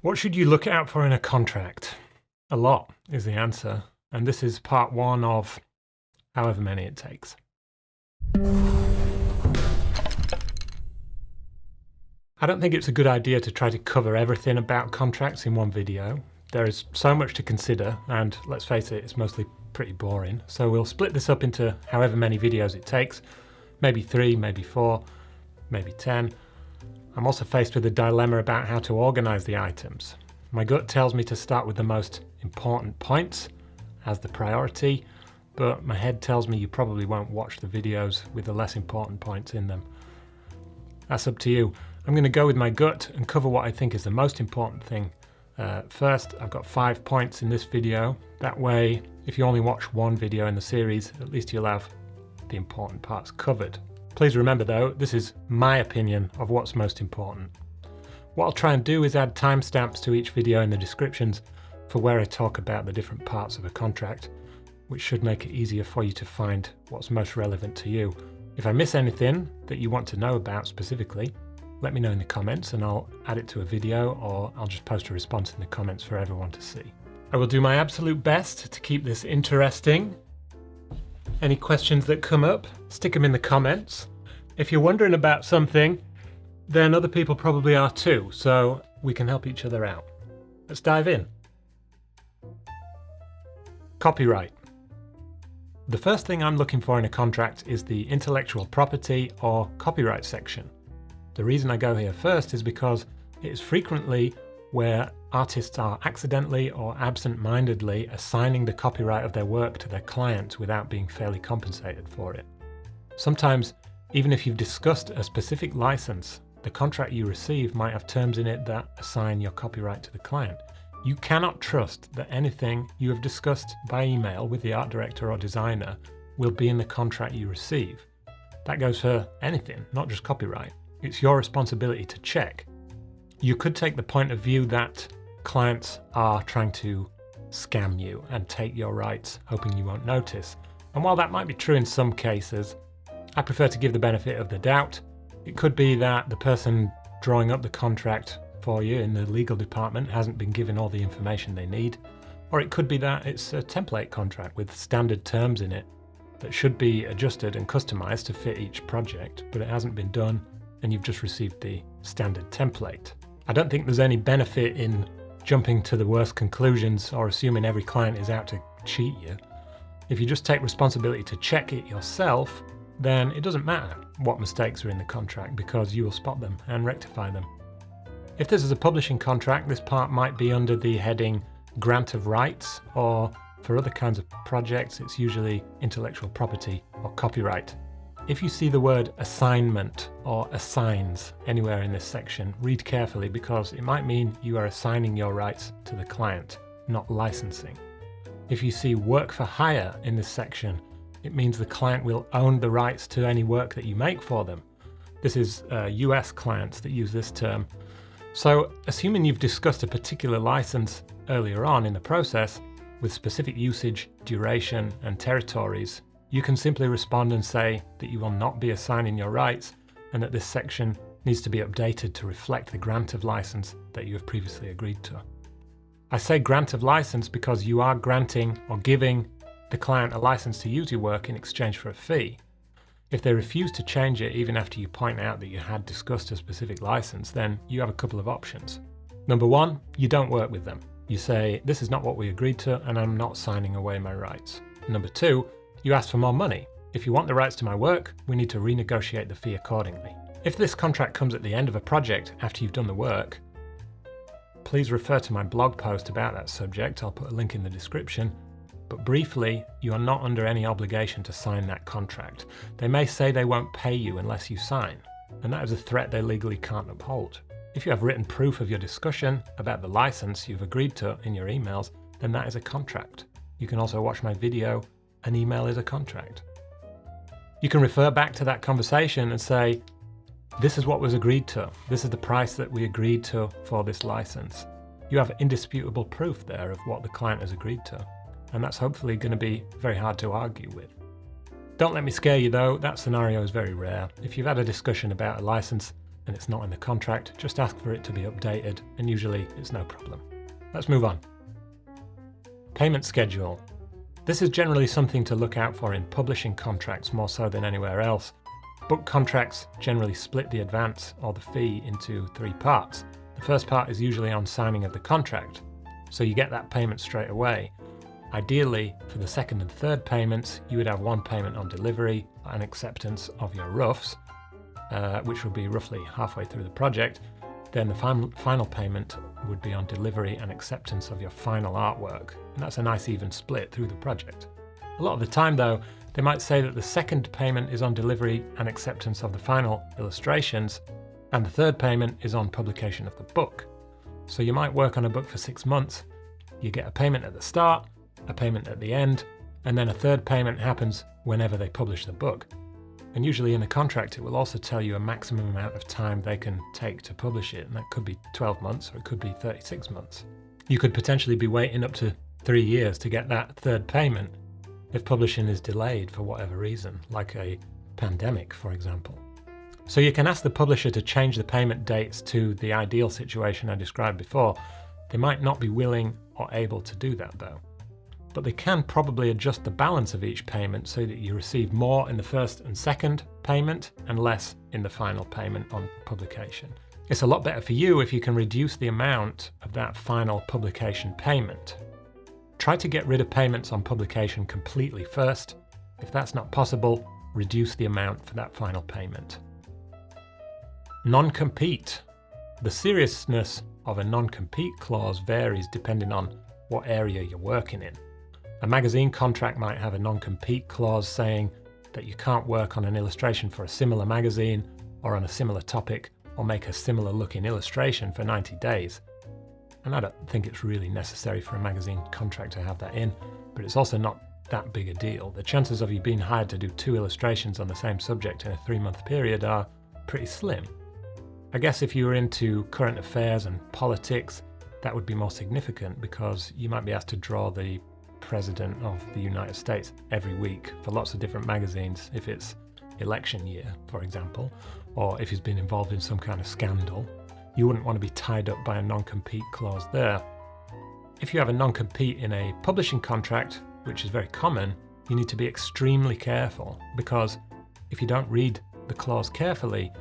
What should you look out for in a contract? A lot is the answer, and this is part one of however many it takes. I don't think it's a good idea to try to cover everything about contracts in one video. There is so much to consider, and let's face it, it's mostly pretty boring. So we'll split this up into however many videos it takes, maybe 3, maybe 4, maybe 10. I'm also faced with a dilemma about how to organize the items. My gut tells me to start with the most important points as the priority, but my head tells me you probably won't watch the videos with the less important points in them. That's up to you. I'm going to go with my gut and cover what I think is the most important thing. First, I've got 5 points in this video. That way, if you only watch one video in the series, at least you'll have the important parts covered. Please remember though, this is my opinion of what's most important. What I'll try and do is add timestamps to each video in the descriptions for where I talk about the different parts of a contract, which should make it easier for you to find what's most relevant to you. If I miss anything that you want to know about specifically, let me know in the comments and I'll add it to a video, or I'll just post a response in the comments for everyone to see. I will do my absolute best to keep this interesting. Any questions that come up, stick them in the comments. If you're wondering about something, then other people probably are too, so we can help each other out. Let's dive in. Copyright. The first thing I'm looking for in a contract is the intellectual property or copyright section. The reason I go here first is because it is frequently where artists are accidentally or absent-mindedly assigning the copyright of their work to their client without being fairly compensated for it. Sometimes, even if you've discussed a specific license, the contract you receive might have terms in it that assign your copyright to the client. You cannot trust that anything you have discussed by email with the art director or designer will be in the contract you receive. That goes for anything, not just copyright. It's your responsibility to check. You could take the point of view that clients are trying to scam you and take your rights, hoping you won't notice. And while that might be true in some cases, I prefer to give the benefit of the doubt. It could be that the person drawing up the contract for you in the legal department hasn't been given all the information they need, or it could be that it's a template contract with standard terms in it that should be adjusted and customized to fit each project, but it hasn't been done and you've just received the standard template. I don't think there's any benefit in jumping to the worst conclusions or assuming every client is out to cheat you. If you just take responsibility to check it yourself, then it doesn't matter what mistakes are in the contract because you will spot them and rectify them. If this is a publishing contract, this part might be under the heading grant of rights, or for other kinds of projects, it's usually intellectual property or copyright. If you see the word assignment or assigns anywhere in this section, read carefully because it might mean you are assigning your rights to the client, not licensing. If you see work for hire in this section, it means the client will own the rights to any work that you make for them. This is US clients that use this term. So, assuming you've discussed a particular license earlier on in the process with specific usage, duration, and territories, you can simply respond and say that you will not be assigning your rights and that this section needs to be updated to reflect the grant of license that you have previously agreed to. I say grant of license because you are granting or giving the client a license to use your work in exchange for a fee. If they refuse to change it even after you point out that you had discussed a specific license, then you have a couple of options. Number one, you don't work with them. You say, this is not what we agreed to and I'm not signing away my rights. Number two, you ask for more money. If you want the rights to my work, we need to renegotiate the fee accordingly. If this contract comes at the end of a project after you've done the work, please refer to my blog post about that subject. I'll put a link in the description. But briefly, you are not under any obligation to sign that contract. They may say they won't pay you unless you sign, and that is a threat they legally can't uphold. If you have written proof of your discussion about the license you've agreed to in your emails, then that is a contract. You can also watch my video, An Email is a Contract. You can refer back to that conversation and say, this is what was agreed to. This is the price that we agreed to for this license. You have indisputable proof there of what the client has agreed to. And that's hopefully going to be very hard to argue with. Don't let me scare you though, that scenario is very rare. If you've had a discussion about a license and it's not in the contract, just ask for it to be updated, and usually it's no problem. Let's move on. Payment schedule. This is generally something to look out for in publishing contracts more so than anywhere else. Book contracts generally split the advance or the fee into 3 parts. The first part is usually on signing of the contract, so you get that payment straight away. Ideally, for the second and third payments, you would have one payment on delivery and acceptance of your roughs, which would be roughly halfway through the project. Then the final payment would be on delivery and acceptance of your final artwork, and that's a nice even split through the project. A lot of the time though, they might say that the second payment is on delivery and acceptance of the final illustrations, and the third payment is on publication of the book. So you might work on a book for 6 months, you get a payment at the start, a payment at the end, and then a third payment happens whenever they publish the book. And usually in a contract it will also tell you a maximum amount of time they can take to publish it, and that could be 12 months or it could be 36 months. You could potentially be waiting up to 3 years to get that third payment if publishing is delayed for whatever reason, like a pandemic, for example. So you can ask the publisher to change the payment dates to the ideal situation I described before. They might not be willing or able to do that though. But they can probably adjust the balance of each payment so that you receive more in the first and second payment and less in the final payment on publication. It's a lot better for you if you can reduce the amount of that final publication payment. Try to get rid of payments on publication completely first. If that's not possible, reduce the amount for that final payment. Non-compete. The seriousness of a non-compete clause varies depending on what area you're working in. A magazine contract might have a non-compete clause saying that you can't work on an illustration for a similar magazine or on a similar topic or make a similar looking illustration for 90 days. And I don't think it's really necessary for a magazine contract to have that in, but it's also not that big a deal. The chances of you being hired to do 2 illustrations on the same subject in a 3-month period are pretty slim. I guess if you were into current affairs and politics, that would be more significant because you might be asked to draw the President of the United States every week for lots of different magazines if it's election year, for example, or if he's been involved in some kind of scandal. You wouldn't want to be tied up by a non-compete clause there. If you have a non-compete in a publishing contract, which is very common, you need to be extremely careful because if you don't read the clause carefully,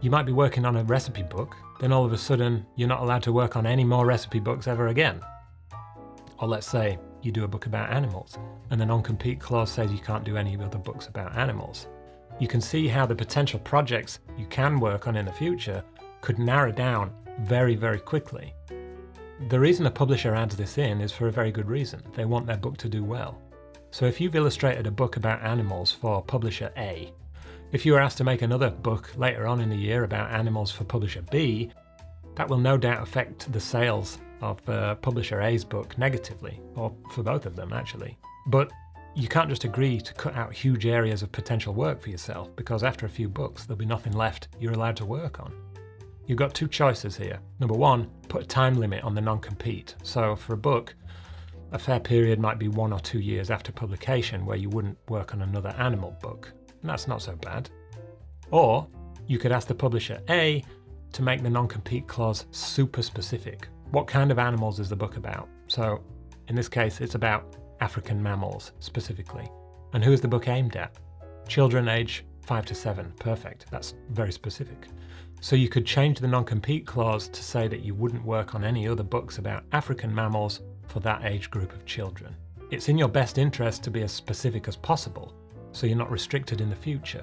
you might be working on a recipe book, then all of a sudden you're not allowed to work on any more recipe books ever again. Or let's say you do a book about animals and the non-compete clause says you can't do any other books about animals. You can see how the potential projects you can work on in the future could narrow down very, very quickly. The reason a publisher adds this in is for a very good reason. They want their book to do well. So if you've illustrated a book about animals for publisher A, if you were asked to make another book later on in the year about animals for publisher B, that will no doubt affect the sales of publisher A's book negatively, or for both of them actually. But you can't just agree to cut out huge areas of potential work for yourself because after a few books there'll be nothing left you're allowed to work on. You've got 2 choices here. Number 1, put a time limit on the non-compete. So for a book, a fair period might be 1 or 2 years after publication where you wouldn't work on another animal book. And that's not so bad. Or you could ask the publisher A to make the non-compete clause super specific. What kind of animals is the book about? So in this case, it's about African mammals specifically. And who is the book aimed at? Children age 5 to 7. Perfect. That's very specific. So you could change the non-compete clause to say that you wouldn't work on any other books about African mammals for that age group of children. It's in your best interest to be as specific as possible, so you're not restricted in the future.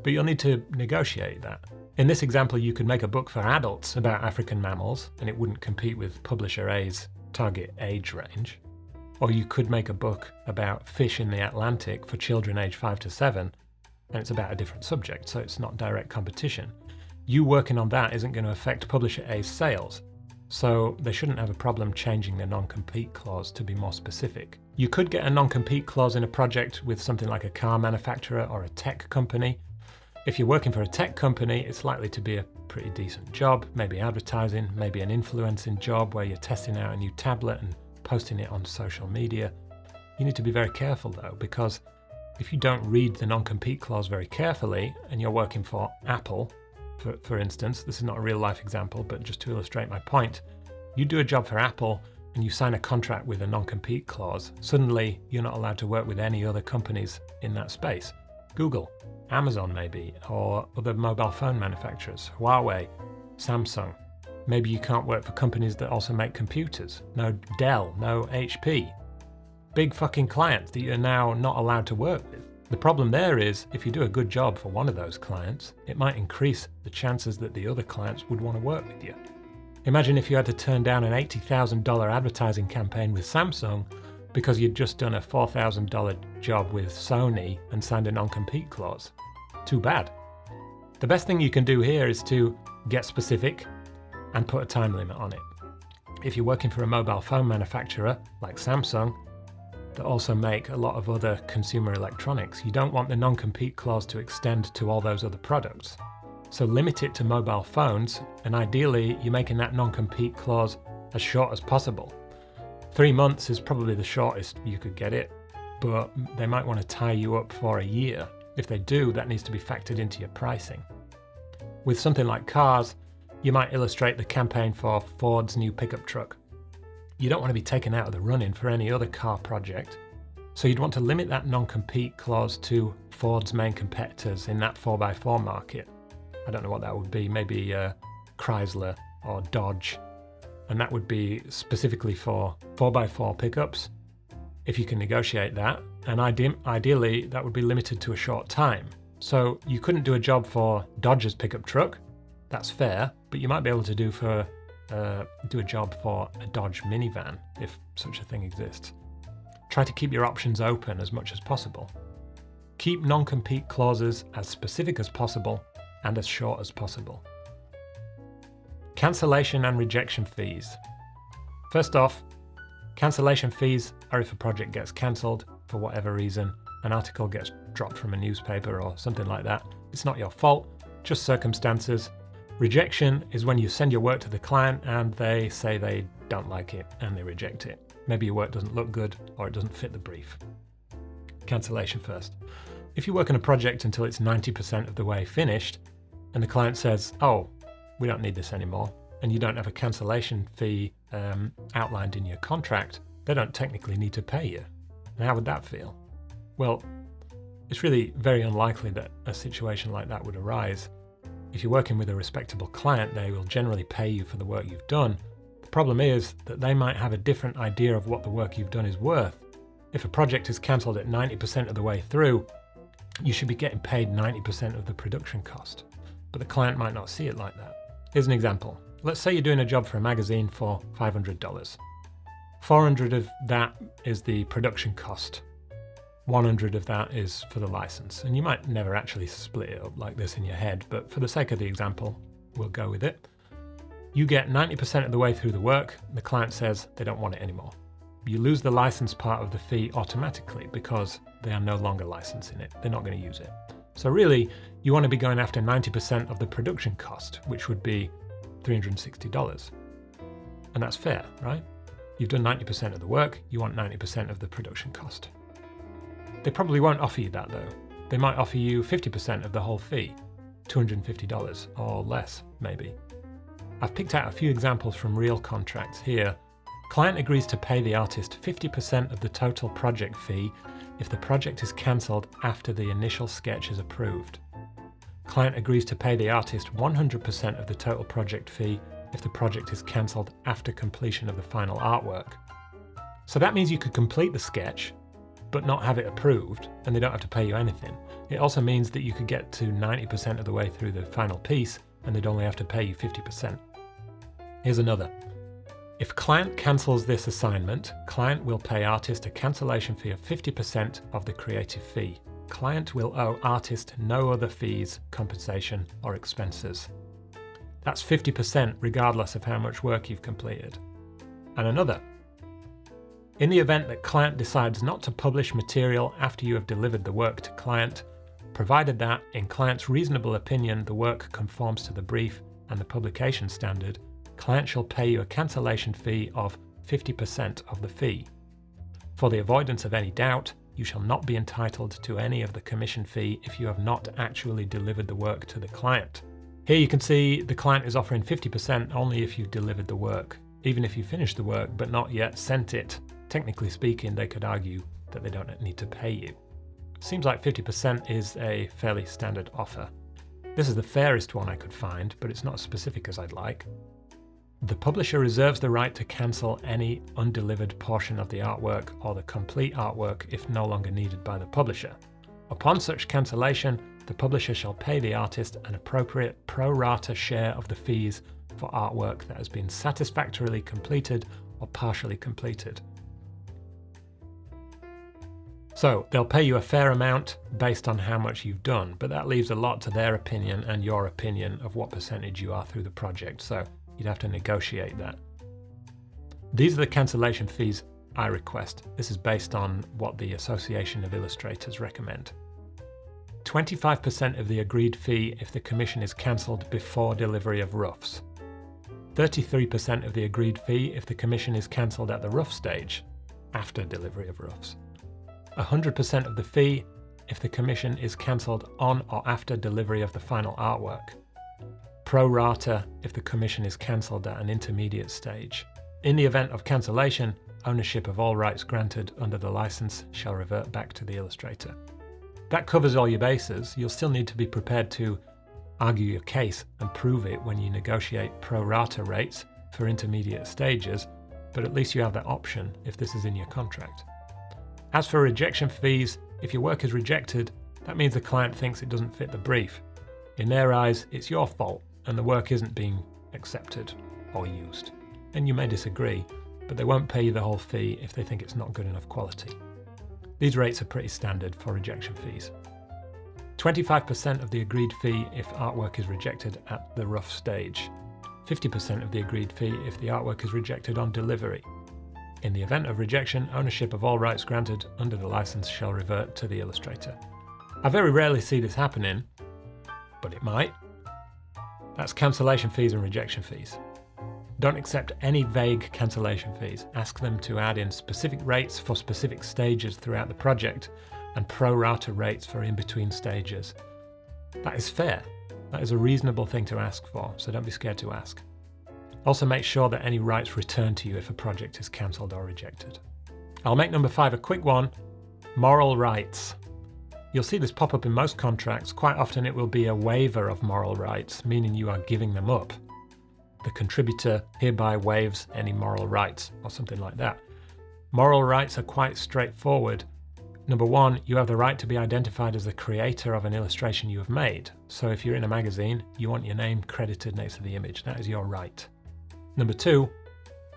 But you'll need to negotiate that. In this example, you could make a book for adults about African mammals, and it wouldn't compete with publisher A's target age range. Or you could make a book about fish in the Atlantic for children aged 5 to 7, and it's about a different subject, so it's not direct competition. You working on that isn't going to affect publisher A's sales, so they shouldn't have a problem changing their non-compete clause to be more specific. You could get a non-compete clause in a project with something like a car manufacturer or a tech company. If you're working for a tech company, it's likely to be a pretty decent job, maybe advertising, maybe an influencing job where you're testing out a new tablet and posting it on social media. You need to be very careful though, because if you don't read the non-compete clause very carefully and you're working for Apple, for instance, this is not a real life example, but just to illustrate my point, you do a job for Apple and you sign a contract with a non-compete clause, suddenly you're not allowed to work with any other companies in that space. Google, Amazon maybe, or other mobile phone manufacturers, Huawei, Samsung. Maybe you can't work for companies that also make computers. No Dell, no HP. Big fucking clients that you're now not allowed to work with. The problem there is, if you do a good job for one of those clients, it might increase the chances that the other clients would want to work with you. Imagine if you had to turn down an $80,000 advertising campaign with Samsung because you'd just done a $4,000 job with Sony and signed a non-compete clause. Too bad. The best thing you can do here is to get specific and put a time limit on it. If you're working for a mobile phone manufacturer like Samsung, that also make a lot of other consumer electronics, you don't want the non-compete clause to extend to all those other products. So limit it to mobile phones, and ideally you're making that non-compete clause as short as possible. 3 months is probably the shortest you could get it, but they might want to tie you up for a year. If they do, that needs to be factored into your pricing. With something like cars, you might illustrate the campaign for Ford's new pickup truck. You don't want to be taken out of the running for any other car project, so you'd want to limit that non-compete clause to Ford's main competitors in that 4x4 market. I don't know what that would be, maybe Chrysler or Dodge, and that would be specifically for 4x4 pickups, if you can negotiate that, and ideally that would be limited to a short time. So you couldn't do a job for Dodge's pickup truck, that's fair, but you might be able to do a job for a Dodge minivan, if such a thing exists. Try to keep your options open as much as possible. Keep non-compete clauses as specific as possible and as short as possible. Cancellation and rejection fees. First off, cancellation fees are if a project gets cancelled for whatever reason, an article gets dropped from a newspaper or something like that. It's not your fault, just circumstances. Rejection is when you send your work to the client and they say they don't like it and they reject it. Maybe your work doesn't look good or it doesn't fit the brief. Cancellation first. If you work on a project until it's 90% of the way finished and the client says, oh, we don't need this anymore, and you don't have a cancellation fee outlined in your contract, they don't technically need to pay you. And how would that feel? Well, it's really very unlikely that a situation like that would arise. If you're working with a respectable client, they will generally pay you for the work you've done. The problem is that they might have a different idea of what the work you've done is worth. If a project is cancelled at 90% of the way through, you should be getting paid 90% of the production cost. But the client might not see it like that. Here's an example. Let's say you're doing a job for a magazine for $500. 400 of that is the production cost. 100 of that is for the license. And you might never actually split it up like this in your head, but for the sake of the example, we'll go with it. You get 90% of the way through the work, the client says they don't want it anymore. You lose the license part of the fee automatically because they are no longer licensing it. They're not going to use it. So really, you want to be going after 90% of the production cost, which would be $360. And that's fair, right? You've done 90% of the work, you want 90% of the production cost. They probably won't offer you that though. They might offer you 50% of the whole fee, $250 or less, maybe. I've picked out a few examples from real contracts here. Client agrees to pay the artist 50% of the total project fee if the project is cancelled after the initial sketch is approved. Client agrees to pay the artist 100% of the total project fee if the project is cancelled after completion of the final artwork. So that means you could complete the sketch, but not have it approved, and they don't have to pay you anything. It also means that you could get to 90% of the way through the final piece, and they'd only have to pay you 50%. Here's another. If client cancels this assignment, client will pay artist a cancellation fee of 50% of the creative fee. Client will owe artist no other fees, compensation, or expenses. That's 50% regardless of how much work you've completed. And another. In the event that client decides not to publish material after you have delivered the work to client, provided that, in client's reasonable opinion, the work conforms to the brief and the publication standard, client shall pay you a cancellation fee of 50% of the fee. For the avoidance of any doubt, you shall not be entitled to any of the commission fee if you have not actually delivered the work to the client. Here you can see the client is offering 50% only if you've delivered the work. Even if you finished the work but not yet sent it, technically speaking, they could argue that they don't need to pay you. Seems like 50% is a fairly standard offer. This is the fairest one I could find, but it's not as specific as I'd like. The publisher reserves the right to cancel any undelivered portion of the artwork or the complete artwork if no longer needed by the publisher. Upon such cancellation, the publisher shall pay the artist an appropriate pro rata share of the fees for artwork that has been satisfactorily completed or partially completed. So they'll pay you a fair amount based on how much you've done, but that leaves a lot to their opinion and your opinion of what percentage you are through the project, so you'd have to negotiate that. These are the cancellation fees I request. This is based on what the Association of Illustrators recommend. 25% of the agreed fee if the commission is cancelled before delivery of roughs. 33% of the agreed fee if the commission is cancelled at the rough stage, after delivery of roughs. 100% of the fee if the commission is cancelled on or after delivery of the final artwork. Pro rata if the commission is cancelled at an intermediate stage. In the event of cancellation, ownership of all rights granted under the license shall revert back to the illustrator. That covers all your bases. You'll still need to be prepared to argue your case and prove it when you negotiate pro rata rates for intermediate stages, but at least you have that option if this is in your contract. As for rejection fees, if your work is rejected, that means the client thinks it doesn't fit the brief. In their eyes, it's your fault and the work isn't being accepted or used. And you may disagree, but they won't pay you the whole fee if they think it's not good enough quality. These rates are pretty standard for rejection fees. 25% of the agreed fee if artwork is rejected at the rough stage. 50% of the agreed fee if the artwork is rejected on delivery. In the event of rejection, ownership of all rights granted under the license shall revert to the illustrator. I very rarely see this happening, but it might. That's cancellation fees and rejection fees. Don't accept any vague cancellation fees. Ask them to add in specific rates for specific stages throughout the project and pro rata rates for in-between stages. That is fair. That is a reasonable thing to ask for, so don't be scared to ask. Also make sure that any rights return to you if a project is cancelled or rejected. I'll make number 5 a quick one. Moral rights. You'll see this pop up in most contracts. Quite often it will be a waiver of moral rights, meaning you are giving them up. The contributor hereby waives any moral rights, or something like that. Moral rights are quite straightforward. Number 1, you have the right to be identified as the creator of an illustration you have made. So if you're in a magazine, you want your name credited next to the image. That is your right. Number 2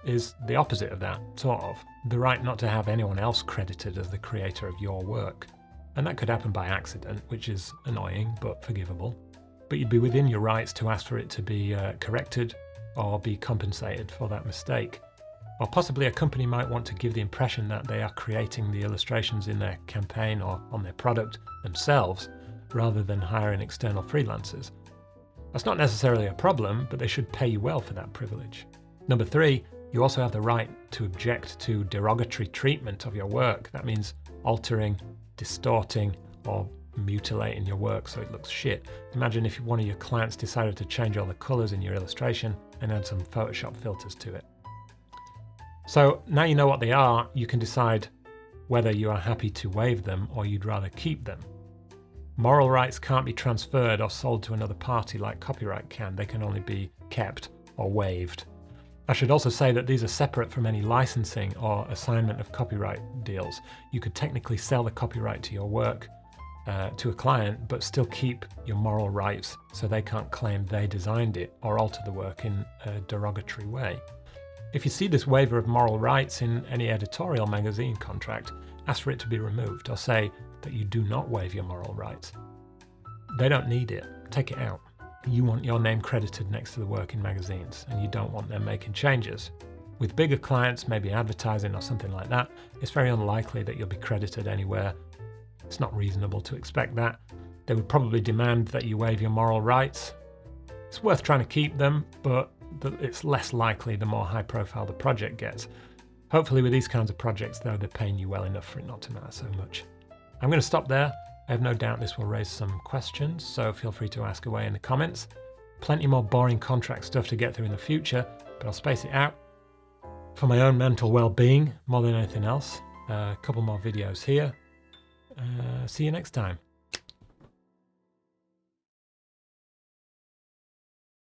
is the opposite of that, sort of. The right not to have anyone else credited as the creator of your work. And that could happen by accident, which is annoying but forgivable. But you'd be within your rights to ask for it to be corrected or be compensated for that mistake. Or possibly a company might want to give the impression that they are creating the illustrations in their campaign or on their product themselves, rather than hiring external freelancers. That's not necessarily a problem, but they should pay you well for that privilege. Number 3, you also have the right to object to derogatory treatment of your work. That means altering, distorting, or mutilating your work so it looks shit. Imagine if one of your clients decided to change all the colours in your illustration and add some Photoshop filters to it. So now you know what they are, you can decide whether you are happy to waive them or you'd rather keep them. Moral rights can't be transferred or sold to another party like copyright can. They can only be kept or waived. I should also say that these are separate from any licensing or assignment of copyright deals. You could technically sell the copyright to your work to a client, but still keep your moral rights so they can't claim they designed it or alter the work in a derogatory way. If you see this waiver of moral rights in any editorial magazine contract, ask for it to be removed or say that you do not waive your moral rights. They don't need it. Take it out. You want your name credited next to the work in magazines and you don't want them making changes. With bigger clients, maybe advertising or something like that, it's very unlikely that you'll be credited anywhere. It's not reasonable to expect that. They would probably demand that you waive your moral rights. It's worth trying to keep them, but it's less likely the more high profile the project gets. Hopefully with these kinds of projects though, they're paying you well enough for it not to matter so much. I'm going to stop there. I have no doubt this will raise some questions, so feel free to ask away in the comments. plenty more boring contract stuff to get through in the future, but I'll space it out for my own mental well-being more than anything else. A couple more videos here. See you next time.